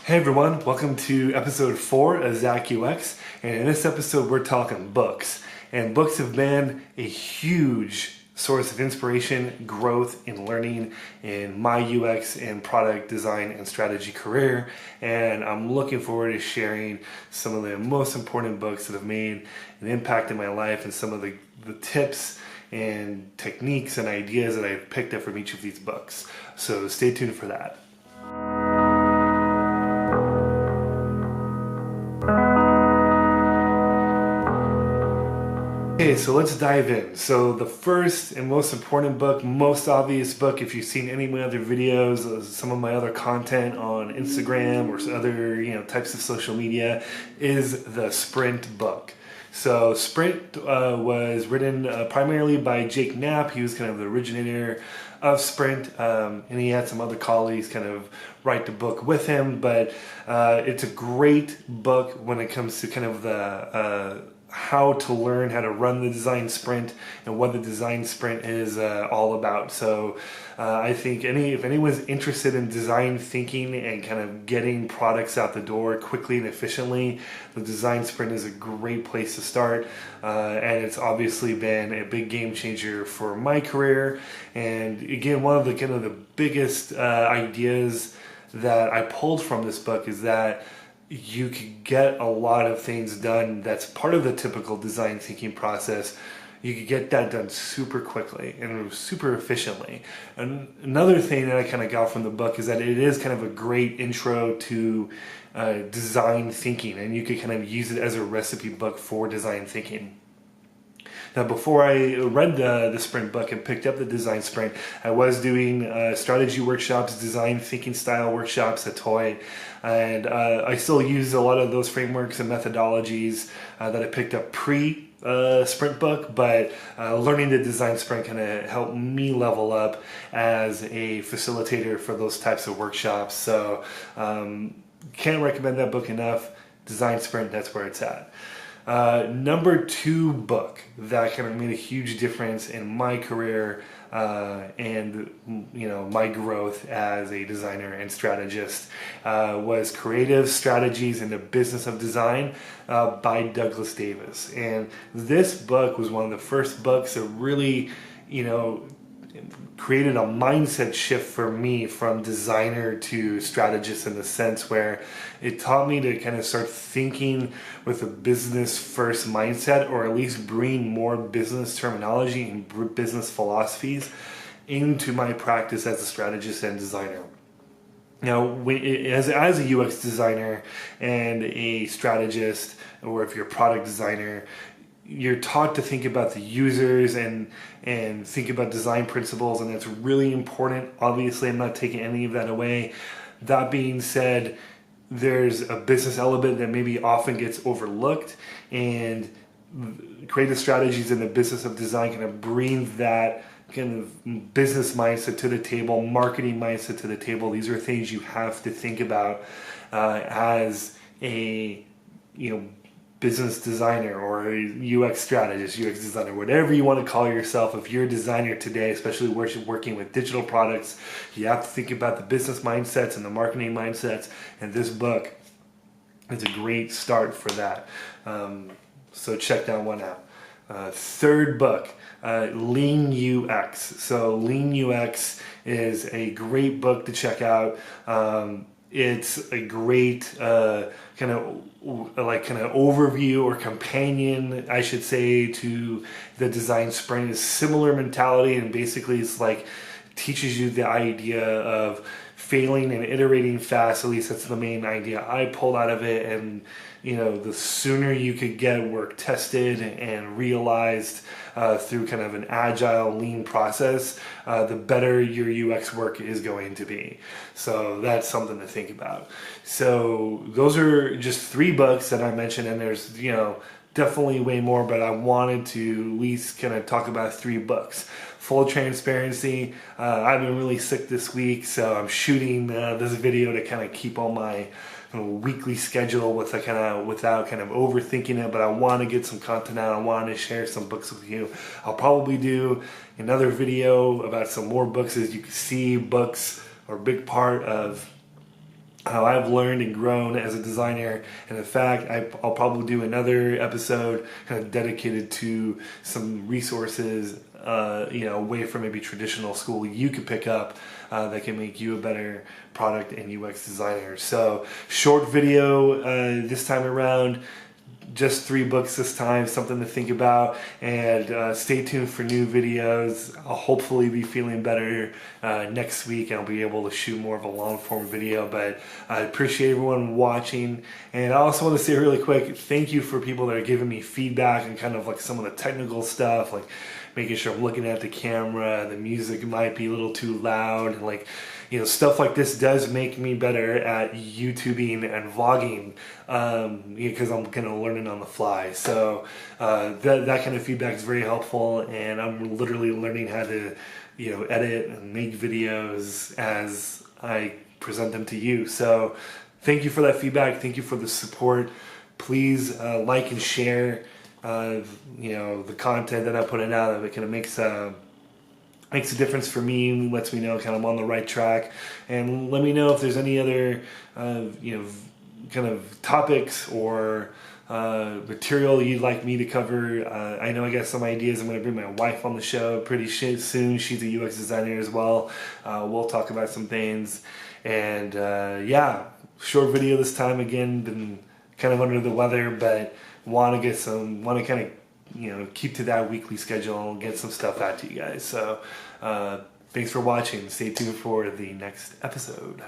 Hey everyone, welcome to episode 4 of Zach UX, and in this episode we're talking books. And books have been a huge source of inspiration, growth, and learning in my UX and product design and strategy career. And I'm looking forward to sharing some of the most important books that have made an impact in my life and some of the tips and techniques and ideas that I've picked up from each of these books. So stay tuned for that. Okay, so let's dive in. So the first and most important book, most obvious book, if you've seen any of my other videos, some of my other content on Instagram or other types of social media, is the Sprint book. So Sprint was written primarily by Jake Knapp. He was kind of the originator of Sprint, and he had some other colleagues kind of write the book with him. But it's a great book when it comes to kind of the how to learn how to run the design sprint and what the design sprint is all about. So I think if anyone's interested in design thinking and kind of getting products out the door quickly and efficiently, the design sprint is a great place to start. And it's obviously been a big game changer for my career. And again, one of the kind of the biggest ideas that I pulled from this book is that you could get a lot of things done that's part of the typical design thinking process. You could get that done super quickly and super efficiently. And another thing that I kind of got from the book is that it is kind of a great intro to design thinking, and you could kind of use it as a recipe book for design thinking. Now, before I read the Sprint book and picked up the Design Sprint, I was doing strategy workshops, design thinking style workshops at TOI, and I still use a lot of those frameworks and methodologies that I picked up pre-Sprint book, but learning the Design Sprint kind of helped me level up as a facilitator for those types of workshops. So can't recommend that book enough. Design Sprint, that's where it's at. Number 2 book that kind of made a huge difference in my career and my growth as a designer and strategist was Creative Strategies in the Business of Design by Douglas Davis. And this book was one of the first books that really created a mindset shift for me from designer to strategist, in the sense where it taught me to kind of start thinking with a business first mindset, or at least bring more business terminology and business philosophies into my practice as a strategist and designer. Now, as a UX designer and a strategist, or if you're a product designer, you're taught to think about the users and think about design principles, and it's really important. Obviously, I'm not taking any of that away. That being said, there's a business element that maybe often gets overlooked, and Creative Strategies in the Business of Design kind of bring that kind of business mindset to the table, marketing mindset to the table. These are things you have to think about as a business designer or a UX strategist, UX designer, whatever you want to call yourself. If you're a designer today, especially working with digital products, you have to think about the business mindsets and the marketing mindsets, and this book is a great start for that. So check that one out. Third book, Lean UX. So Lean UX is a great book to check out. It's a great kind of overview or companion, I should say, to the Design Sprint. Is similar mentality, and basically it's like teaches you the idea of failing and iterating fast. At least that's the main idea I pulled out of it. And the sooner you could get work tested and realized through kind of an agile, lean process, the better your UX work is going to be. So that's something to think about. So those are just 3 books that I mentioned, and there's definitely way more, but I wanted to at least kind of talk about 3 books. Full transparency, I've been really sick this week, so I'm shooting this video to kind of keep on my weekly schedule without kind of overthinking it, but I want to get some content out. I want to share some books with you. I'll probably do another video about some more books. As you can see, books are a big part of how I've learned and grown as a designer. And in fact, I'll probably do another episode kind of dedicated to some resources, away from maybe traditional school you could pick up that can make you a better product and UX designer. So short video this time around. Just 3 books this time, something to think about, and stay tuned for new videos. I'll hopefully be feeling better next week, and I'll be able to shoot more of a long form video, but I appreciate everyone watching. And I also want to say really quick, thank you for people that are giving me feedback and kind of like some of the technical stuff, like making sure I'm looking at the camera, the music might be a little too loud, and like, stuff like this does make me better at YouTubing and vlogging, because I'm kind of learning on the fly. So that kind of feedback is very helpful, and I'm literally learning how to, edit and make videos as I present them to you. So thank you for that feedback. Thank you for the support. Please like and share, the content that I put out. It kind of makes a difference for me, lets me know kind of I'm on the right track, and let me know if there's any other kind of topics or material you'd like me to cover. I know I got some ideas. I'm going to bring my wife on the show pretty soon. She's a UX designer as well. We'll talk about some things, and short video this time. Again, been kind of under the weather, but want to kind of keep to that weekly schedule and get some stuff out to you guys. So thanks for watching. Stay tuned for the next episode.